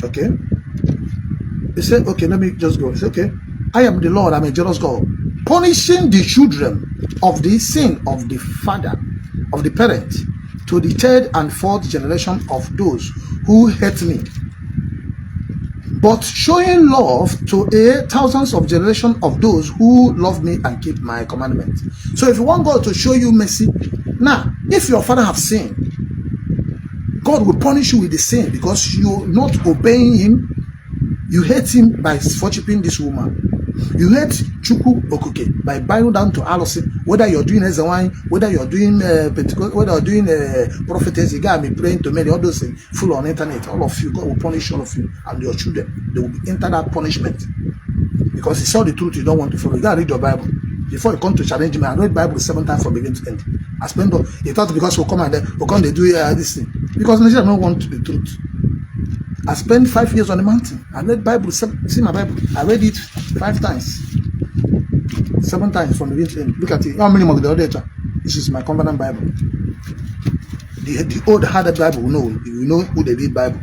Okay? He said, okay, let me just go. He said, okay, I am the Lord, I'm a jealous God, punishing the children of the sin of the father, of the parent, to the 3rd and 4th generation of those who hate me, but showing love to thousands of generations of those who love me and keep my commandments. So if you want God to show you mercy, now, if your father have sinned, God will punish you with the sin because you're not obeying him. You hate him by worshiping this woman. You hate Chukwu Okuke by bowing down to Alosi, whether you're doing Ezewine, whether you're doing Pentecost, whether you're doing Prophetess, you gotta be praying to many, all those things, full on internet. All of you, God will punish all of you and your children. They will enter that punishment. Because he saw the truth you don't want to follow. You gotta read your Bible. Before you come to challenge me, I read Bible 7 times from beginning to end. I spend all, he thought because we'll come and then we'll come they do this thing. Because Nigeria don't want the truth. I spent 5 years on the mountain. I read Bible, see my Bible. I read it 5 times. 7 times from the beginning to end. Look at it. How many of the other? This is my covenant Bible. The old harder Bible, you know who they read Bible.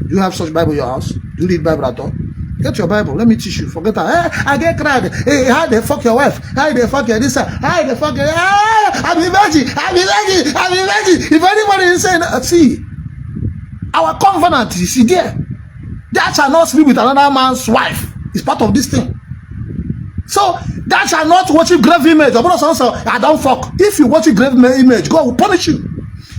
Do you have such Bible in your house? Do you read Bible at all? Get your Bible. Let me teach you. Forget that. Hey, I get cried. Hey, how they fuck your wife? How they fuck your this? How they fuck your? I'm a virgin. I'm a virgin. I'm a virgin. If anybody is saying, see, our covenant is there. That shall not sleep with another man's wife. It's part of this thing. So that shall not worship grave image. I don't fuck. If you worship grave image, God will punish you.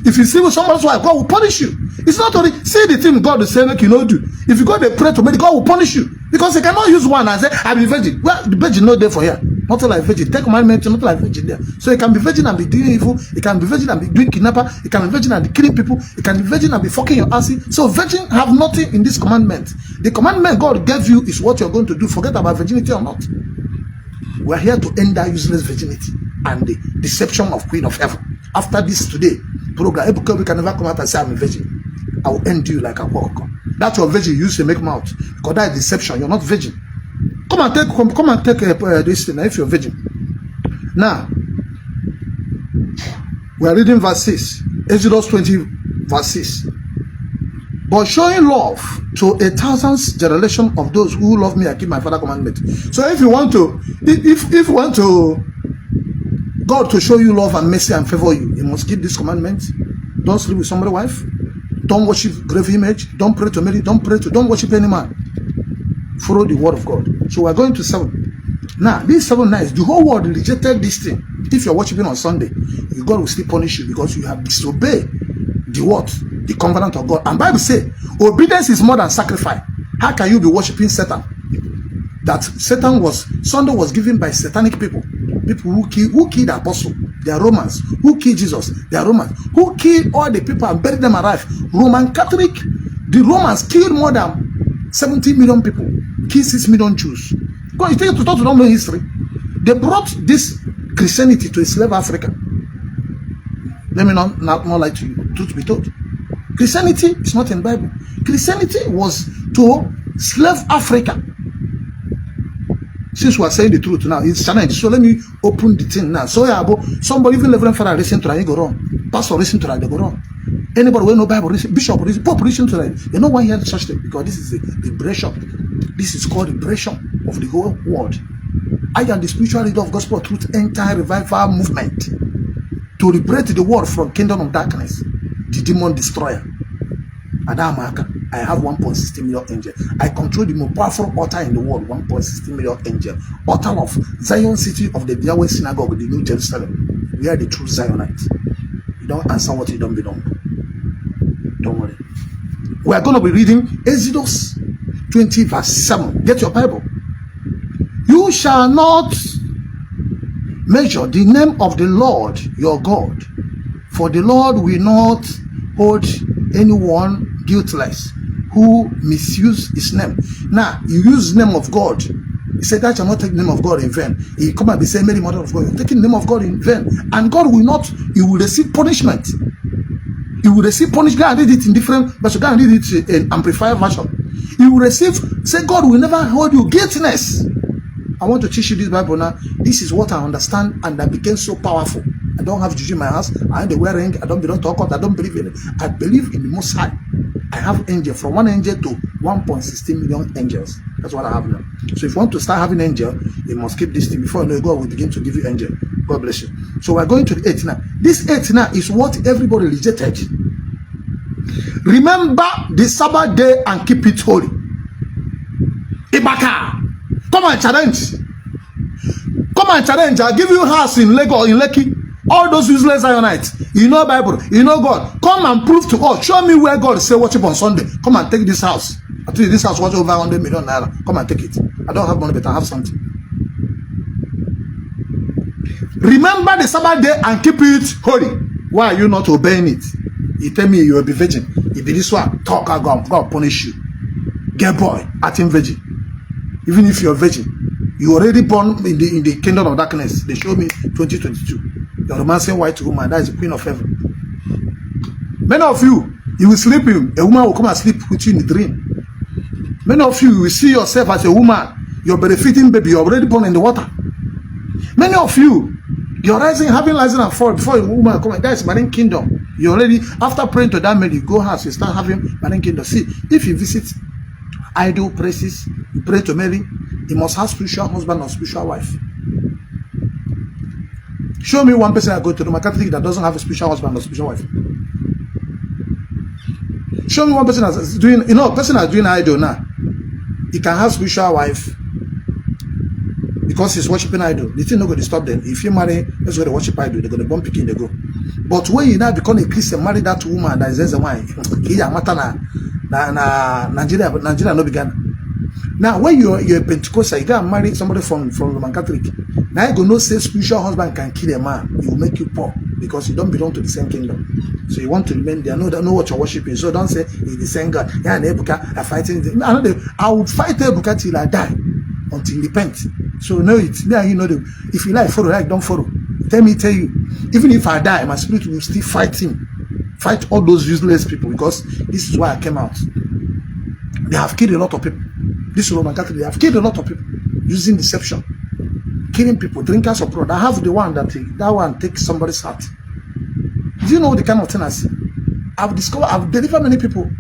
If you see with someone's wife, God will punish you. It's not only see the thing God is saying like you know do. If you go to pray to me, God will punish you. Because he cannot use one and say, I'm a virgin. Well, the virgin not there for here. Not like virgin. Take commandment, not like virgin there. So he can be virgin and be doing evil. He can be virgin and be doing kidnapper. He can be virgin and be killing people. He can be virgin and be fucking your ass. So virgin have nothing in this commandment. The commandment God gave you is what you're going to do. Forget about virginity or not. We're here to end that useless virginity and the deception of Queen of Heaven. After this today program, Ebuka Obi can never come out and say I'm a virgin. I will end you like a walk. That's your virgin you used to make mouth. Because that is deception. You're not virgin. Come and take this thing if you're virgin. Now, we are reading verse 6. Exodus 20 verse 6. But showing love to 1,000 generation of those who love me, I keep my father commandment. So if you want to, if you want to God to show you love and mercy and favor you, you must keep this commandment. Don't sleep with somebody's wife. Don't worship grave image. Don't pray to Mary. Don't worship any man. Follow the word of God. So we're going to 7. Now, these 7 nights, the whole world rejected this thing. If you're worshiping on Sunday, God will still punish you because you have disobeyed the word, the covenant of God. And Bible says, obedience is more than sacrifice. How can you be worshiping Satan? That Sunday was given by satanic people. People who killed the apostle, they are Romans. Who killed Jesus, they are Romans. Who killed all the people and buried them alive? Roman Catholic. The Romans killed more than 70 million people, killed 6 million Jews. Because you think to talk to don't know history. They brought this Christianity to slave Africa. Let me not lie to you. Truth be told, Christianity is not in the Bible. Christianity was to slave Africa. Since we are saying the truth now, it's challenge. So let me open the thing now. So yeah, somebody, even Reverend Father, listen to that, you go wrong. Pastor, listen to that, they go wrong. Anybody with no Bible, listen. Bishop, listen. Pope, listen to that. You know why hear such thing? Because this is the liberation. This is called liberation of the whole world. I am the spiritual leader of Gospel Truth Anti-Revival Movement to liberate the world from kingdom of darkness, the demon destroyer. Adamaka, I have 1.60 million angels. I control the most powerful altar in the world, 1.60 million angels. Altar of Zion City of the Yahweh Synagogue, the New Jerusalem. We are the true Zionites. You don't answer what you don't belong. Don't worry. We are going to be reading Exodus 20 verse 7. Get your Bible. You shall not measure the name of the Lord your God, for the Lord will not hold anyone guiltless who misuse his name. Now, you use the name of God. He said that shall not take the name of God in vain. He come and be saying, Mary, Mother of God, you're taking the name of God in vain. And God will not, he will receive punishment. He will receive punishment. God did it in different versions. God did it in amplified version. He will receive, say God will never hold you guiltiness. I want to teach you this Bible now. This is what I understand and I became so powerful. I don't have juju in my house. I ain't wearing. I don't belong to God. I don't believe in it. I believe in the Most High. I have angel from 1 angel to 1.16 million angels. That's what I have now. So if you want to start having angel, you must keep this thing. Before you know, God will begin to give you angel. God bless you. So we're going to the 8 now. This 8 now is what everybody rejected. Remember the Sabbath day and keep it holy. Ibaka, come and challenge. Come and challenge. I'll give you house in Lagos, in Lekki. All those useless Zionites, you know Bible, you know God. Come and prove to us. Show me where God say worship on Sunday. Come and take this house. I tell you, this house worth over 100 million naira. Come and take it. I don't have money, but I have something. Remember the Sabbath day and keep it holy. Why are you not obeying it? You tell me you will be virgin. If this one talk, God punish you. Get boy, acting virgin. Even if you're virgin, you already born in the kingdom of darkness. They show me 2022. You're romancing white woman. That is the queen of heaven. Many of you will sleep in. A woman will come and sleep with you in the dream. Many of you will see yourself as a woman. You're benefiting baby. You're already born in the water. Many of you, you're rising and fall before a woman come. That is marine kingdom. You already, after praying to that Mary, you go house, you start having marine kingdom. See, if you visit idol places, you pray to Mary, you must have spiritual husband or spiritual wife. Show me one person I go to the Catholic that doesn't have a spiritual husband or spiritual wife. Show me one person that's doing, person that's doing idol now. He can have spiritual wife because he's worshiping idol. The thing not going to stop them. If you marry, let's go to worship idol. They're going to bump picking, they go. But when you now become a Christian, marry that woman that is the wine. Nigeria no began. Now, when you're a Pentecostal, you can marry somebody from Roman Catholic. Now you go no say spiritual husband can kill a man. He will make you poor because you don't belong to the same kingdom. So you want to remain there. Know what you're worshiping. So don't say it's the same God. Yeah, and Ebuka are fighting. I will fight Ebuka till I die, until he repent. So know it. Now you know if you like follow, like don't follow. Tell you, even if I die, my spirit will still fight him. Fight all those useless people, because this is why I came out. They have killed a lot of people. This Roman Catholic, they have killed a lot of people using deception, killing people, drinkers of blood. I have the one that one takes somebody's heart. Do you know the kind of thing I see? I've delivered many people.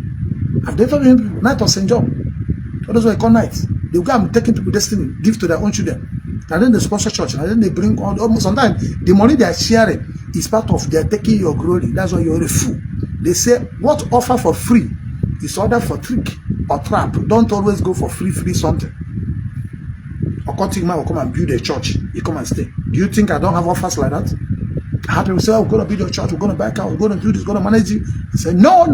Night of St. John. That is what I call night. They go and taking people destiny, give to their own children. And then they sponsor church, and then they bring almost sometimes the money they are sharing is part of their taking your glory. That's why you're a fool. They say what offer for free is order for trick or trap. Don't always go for free something. Occultic man will come and build a church. You come and stay. Do you think I don't have offers like that? I have people say, oh, we're going to build your church, we're going to buy a car, we're going to do this, we're going to manage you. I say, no.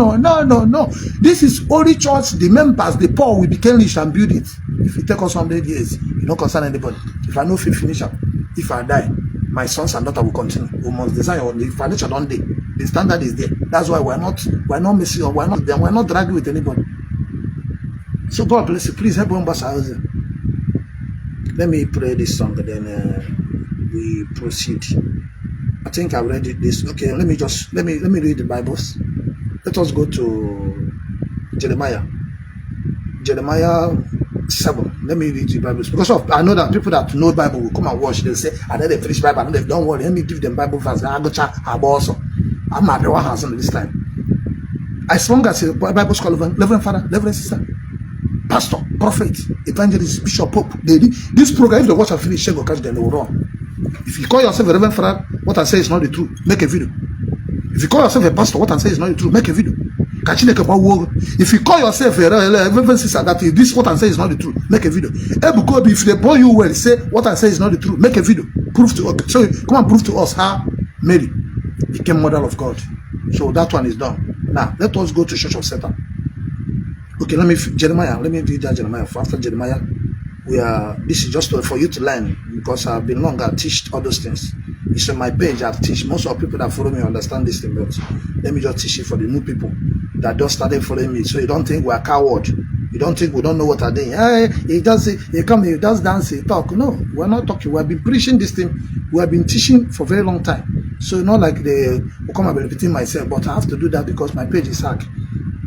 This is only church, the members, the poor, we became rich and build it. If it take us 100 years, you don't concern anybody. If I know if you finish up, if I die, my sons and daughter will continue. We must design on the financial don't day. The standard is there. That's why we're not messing or we're not dragging with anybody. So God bless you. Please help one house. Let me pray this song, then we proceed. I think I read this. Okay, let me read the Bibles. Let us go to Jeremiah 7. Let me read the Bibles, because I know that people that know Bible will come and watch. They'll say, I know they finish Bible, I know they don't worry. Let me give them Bible verse. I go chat also. I'm not the one house on this time. As long as a Bible scholar, Reverend Father, Reverend Sister, Pastor, Prophet, Evangelist, Bishop, Pope, this program, if they watch and finish, they will catch them, they will run. If you call yourself a Reverend Father, what I say is not the truth, make a video. If you call yourself a pastor, what I say is not the truth, make a video. If you call yourself a Reverend Sister, that this what I say is not the truth, make a video. Ebuka Obi, if they born you well, say what I say is not the truth, make a video. Prove to us. So come and prove to us how Mary became mother of God. So that one is done. Now let us go to Church of Satan. Okay, let me read that Jeremiah. After Jeremiah, this is just for you to learn, because I've been long, I teach all those things. It's on my page, I've teach. Most of the people that follow me understand this thing, but let me just teach it for the new people that just started following me. So you don't think we're coward. You don't think we don't know what I'm doing. Hey, he does dance, he talk. No, we're not talking. We have been preaching this thing. We have been teaching for a very long time. So not like they will come and be repeating myself, but I have to do that because my page is hacked.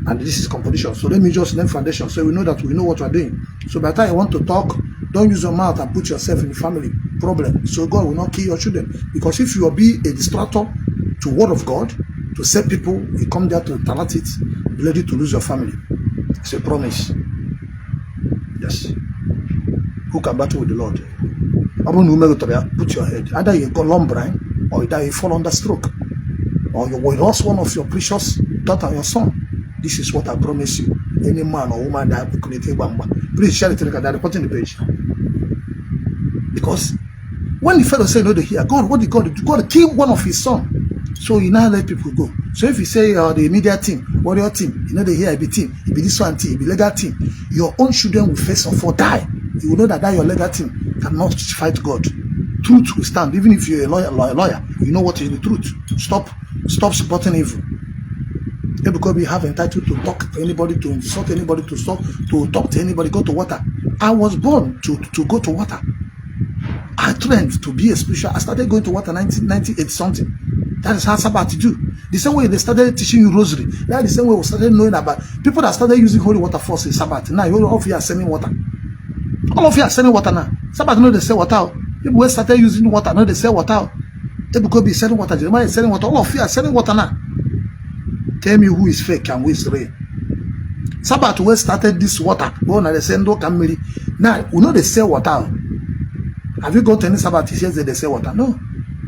And this is competition. So let me just learn foundation, so we know that we know what we're doing. So by the time you want to talk, don't use your mouth and put yourself in the family problem. So God will not kill your children. Because if you will be a distractor to word of God, to set people, you come there to talent it, be ready to lose your family. It's a promise. Yes. Who can battle with the Lord? Put your head. Either you go lump brain, or either you fall under stroke, or you will lost one of your precious daughter, your son. This is what I promise you. Any man or woman that please share it. They're reporting the page. Because when the fellow said no to hear, God, what did God do? God killed one of his son. So you now let people go. So if you say the media team, warrior team, you know they hear it be team, it be this one team, it be legal team, your own children will first of all die. You will know that your legal team cannot fight God. Truth will stand. Even if you're a lawyer, you know what is the truth. Stop supporting evil. Ebuka Obi have entitled to talk to anybody, to insult anybody, to talk to anybody, go to water. I was born to go to water. I trained to be a spiritual. I started going to water 1998 something. That is how Sabbath do. The same way they started teaching you rosary. That is the same way we started knowing about people that started using holy water first in Sabbath. Now all of you are sending water. All of you are sending water now. Sabbath know they sell water. People who started using water know they sell water. Ebuka Obi is selling water. Jeremiah is selling water. All of you are selling water now. Tell me who is fake and who is real. Sabbath who started this water. Now we know they sell water. Have you got any Sabbath teachers that they say water? No.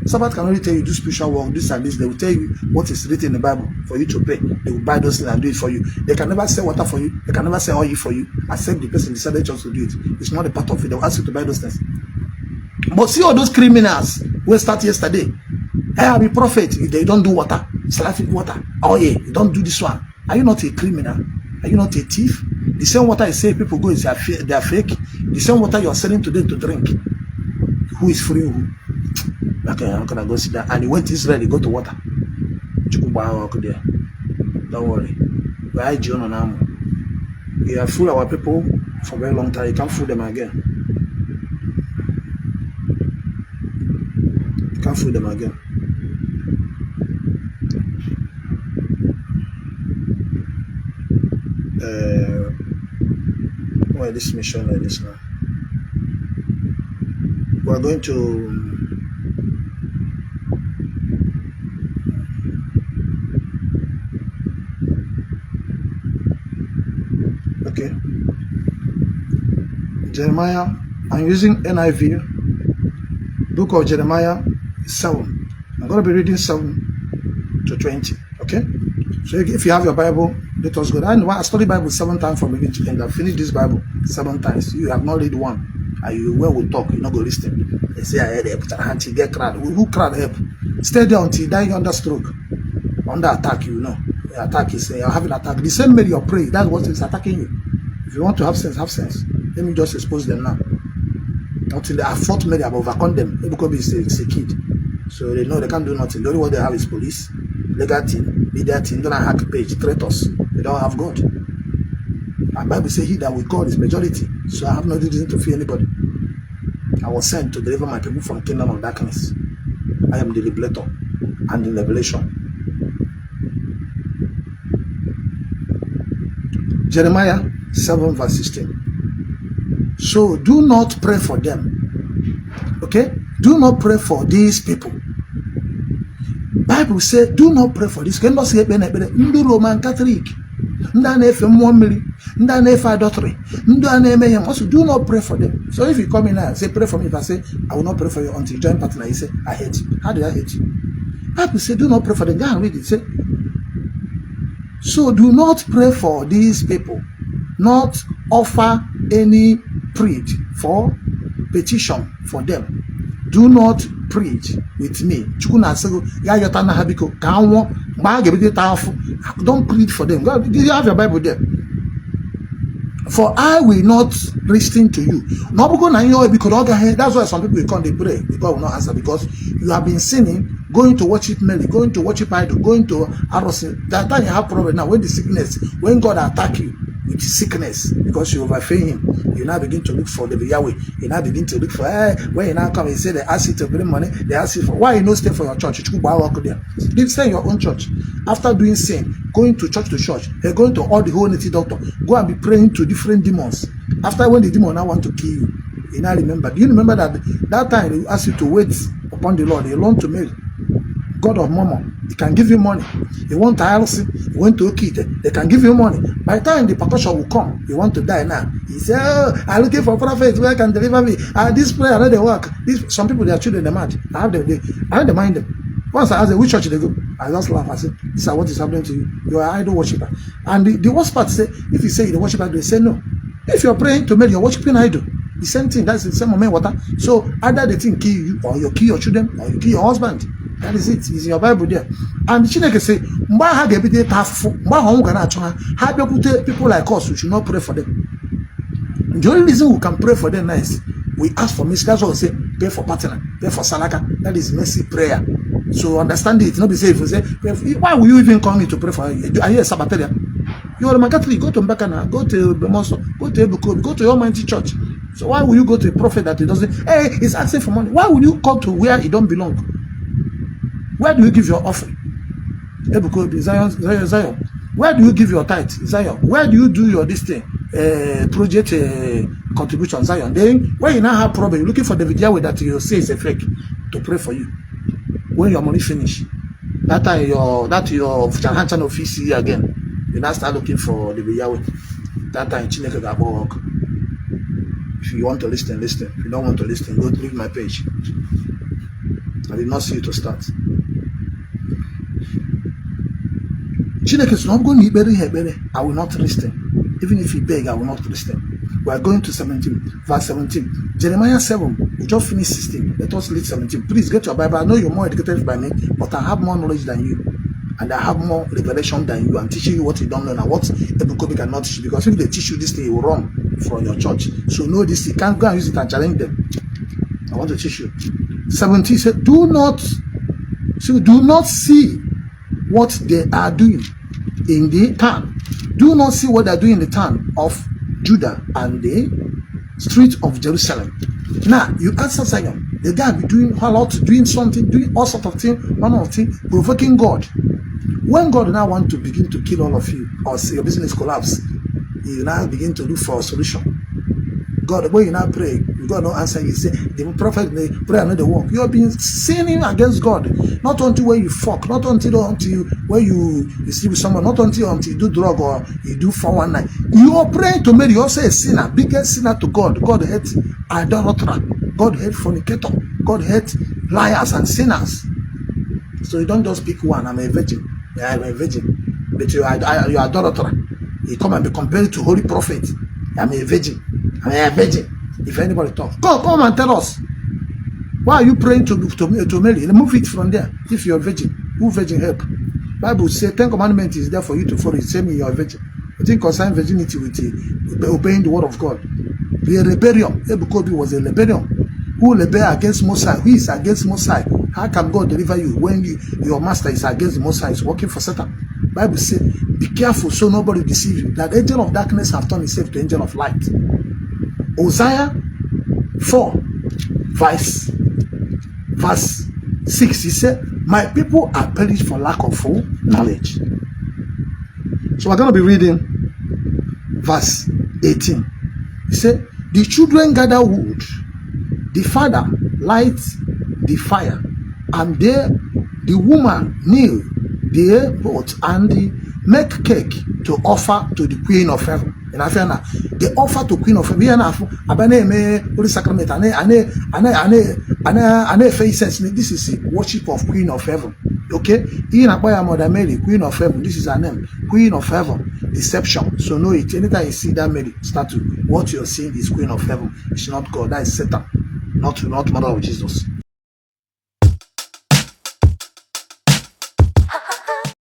Sabbath can only tell you do spiritual work, this and this. They will tell you what is written in the Bible for you to pray. They will buy those things and do it for you. They can never sell water for you. They can never sell oil for you. Except the person decided just to do it. It's not a part of it. They will ask you to buy those things. But see all those criminals who start yesterday. Hey, I'll be prophet if they don't do water. Salafit water. Oh yeah, you don't do this one. Are you not a criminal? Are you not a thief? The same water I say people go is they are fake. The same water you are selling to them to drink. Who is free who? Okay, I'm gonna go sit down. And he went to Israel, he go to water. Don't worry. We have fooled our people for a very long time. You can't fool them again. You can't fool them again. Why this mission like this now? We are going to okay. Jeremiah, I'm using NIV, book of Jeremiah 7. I'm going to be reading 7 to 20. Okay? So if you have your Bible, let us go. I study Bible 7 times from beginning to end. I've finished this Bible 7 times. You have not read one. And you when we talk, you not go listen. They say I heard help, you get crowd. Who crowd help? Stay there until you die under stroke. Under attack, you know. The attack is you're having attack. The same way you're praying, that's what is attacking you. If you want to have sense, have sense. Let me just expose them now. Until they have fought many, I've overcome them. Ebuka Obi is a kid. So they know they can't do nothing. The only one they have is police, legal team, media team, don't hack page, traitors. They don't have God. And Bible says he that with God is majority. So I have no reason to fear anybody. I was sent to deliver my people from kingdom of darkness. I am the liberator and the revelation. Jeremiah 7 verse 16. So do not pray for them. Okay? Do not pray for these people. Bible says do not pray for this. Cannot say Roman Catholic. Adultery. Also, do not pray for them. So if you come in and say pray for me, if I say I will not pray for you until you join partner, you say I hate you. How do I hate you? Bible say do not pray for them. Go and read it. Say so do not pray for these people, not offer any preach for petition for them. Do not preach with me. Don't preach for them. God, you have your Bible there. For I will not listen to you. That's why some people come, they pray. God will not answer because you have been sinning, going to worship Mary, going to worship idol, going to Arosin. That time you have problem now. When the sickness, when God attack you with sickness, because you overfeed him, you now begin to look for the Yahweh. You now begin to look for when you now come and say they ask you to bring money, they ask you for why you not stay for your church. You stay in your own church. After doing sin, going to church, they're going to all the whole native doctor, go and be praying to different demons. After when the demon now want to kill you, you now remember. Do you remember that time they asked you to wait upon the Lord? They learn to marry. God of mormon, he can give you money. You want to Alison, you want to Okite, they can give you money. By the time the percussion will come, you want to die now. He say, oh, I'm looking for prophets where can deliver me. This prayer, I know they work. Some people, they are children, they mad. I have to mind them. Once I ask them, which church they go? I just laugh. I say, this is what is happening to you. You are idol worshiper. And the worst part say, if you say you're the worshiper, they say no. If you're praying to me, you're worshiping idol. The same thing, that's the same moment water. So either the thing kill you, or you kill your children, or you kill your husband. That is it. It's in your Bible there. And Chineke say, people like us, we should not pray for them. The only reason we can pray for them is we ask for mercy. That's what we say. pay for partner, pay for salaka. That is mercy prayer. So understand it. Not be safe. Say, why will you even call me to pray for you? Are you a Sabbatarian? You are a Catholic. Go to Mbakana, go to Bemoso, go to Ebuka Obi, go to your Almighty Church. So why will you go to a prophet that he doesn't? Hey, he's asking for money. Why will you come to where he don't belong? Where do you give your offering? Ebuka Obi, Zion. Where do you give your tithe? Zion. Where do you do your this thing? Project contribution? Zion. Then when you now have problem, you're looking for the video that you say is a fake to pray for you. When your money finish, that your channel office again. You now start looking for the video. That time Chineke ga work. If you want to listen, listen. If you don't want to listen, go leave my page. I did not see you to start. Chineke is not going to be I will not listen. Even if he beg, I will not listen. We are going to 17, verse 17. Jeremiah 7, we just finished 16. Let us read 17. Please get your Bible. I know you're more educated by me, but I have more knowledge than you. And I have more revelation than you. I'm teaching you what you don't know and what Ebuka Obi cannot teach you. Because if they teach you this thing, it will run from your church. So know this. You can't go and use it and challenge them. I want to teach you. 17 said, do not see what they are doing in the town. Do not see what they are doing in the town of Judah and the street of Jerusalem. Now, you answer Zion. The guy be doing a lot, doing something, doing all sorts of things, one of things, provoking God. When God now wants to begin to kill all of you, or see your business collapse, you now begin to look for a solution. God, when you now pray, God don't answer you. Say, the prophet may pray another work. You have been sinning against God. Not until when you fuck, not until when you sleep with someone, not until you do drug or you do 419. You are praying to Mary. You also a sinner, biggest sinner to God. God hates idolater. God hates fornicator. God hates liars and sinners. So you don't just pick one. I'm a virgin. Yeah, I'm a virgin. But you are idolater. You come and be compared to holy prophet. I'm a virgin. I'm a virgin. If anybody talks, come and tell us. Why are you praying to Mary? Remove it from there. If you're a virgin, who virgin help? Bible says 10 commandments is there for you to follow. It says you're a virgin. I think concern virginity with obeying the word of God. The rebellion. Ebuka Obi was a rebellion. Who rebel against Mosiah? Who is against Mosiah? How can God deliver you when your master is against the Mosiah? Is working for Satan. Bible says, be careful so nobody deceive you. That angel of darkness have turned himself to angel of light. Hosea 4, verse 6, he said, my people are perished for lack of full knowledge. So we're going to be reading verse 18. He said, the children gather wood, the father lights the fire, and the woman kneel there both and make cake to offer to the Queen of Heaven. In Africa, they offer to Queen of Heaven. Holy Sacrament. This is worship of Queen of Heaven. Okay? In Abaya Mother Mary, Queen of Heaven. This is her name. Queen of Heaven. Deception. So know it. Anytime you see that Mary, start to what you're seeing is Queen of Heaven. It's not God. That is Satan. Not Mother of Jesus.